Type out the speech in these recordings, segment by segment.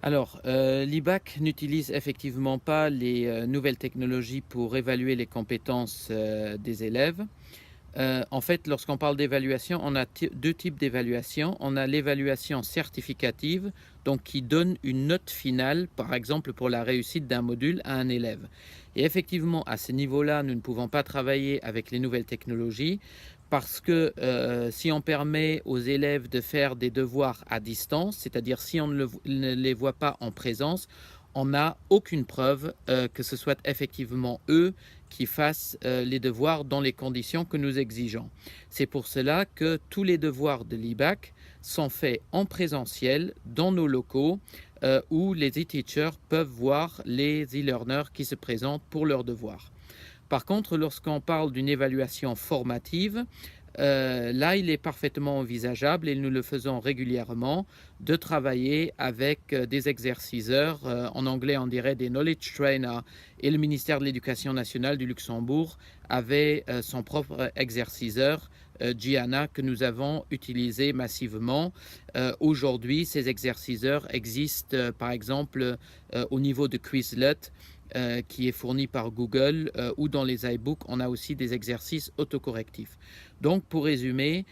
L'IBAC n'utilise effectivement pas les nouvelles technologies pour évaluer les compétences des élèves. En fait, lorsqu'on parle d'évaluation, on a deux types d'évaluation. On a l'évaluation certificative, donc qui donne une note finale, par exemple pour la réussite d'un module à un élève. Et effectivement, à ce niveau-là, nous ne pouvons pas travailler avec les nouvelles technologies parce que si on permet aux élèves de faire des devoirs à distance, c'est-à-dire si on ne les voit pas en présence, on n'a aucune preuve que ce soit effectivement eux qui fassent les devoirs dans les conditions que nous exigeons. C'est pour cela que tous les devoirs de l'IBAC sont faits en présentiel dans nos locaux où les e-teachers peuvent voir les e-learners qui se présentent pour leurs devoirs. Par contre, lorsqu'on parle d'une évaluation formative, là, il est parfaitement envisageable, et nous le faisons régulièrement, de travailler avec des exerciceurs, en anglais on dirait des knowledge trainers, et le ministère de l'Éducation nationale du Luxembourg avait son propre exerciceur, Gianna, que nous avons utilisé massivement. Aujourd'hui, ces exerciceurs existent par exemple au niveau de Quizlet, qui est fourni par Google, ou dans les iBooks, on a aussi des exercices autocorrectifs. Donc, pour résumer,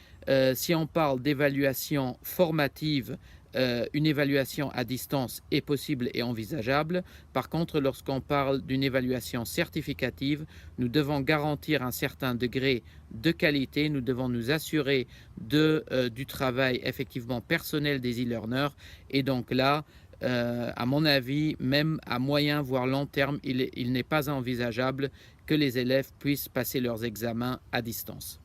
si on parle d'évaluation formative, une évaluation à distance est possible et envisageable. Par contre, lorsqu'on parle d'une évaluation certificative, nous devons garantir un certain degré de qualité, nous devons nous assurer du travail effectivement personnel des e-learners, et donc là, à mon avis, même à moyen voire long terme, il n'est pas envisageable que les élèves puissent passer leurs examens à distance.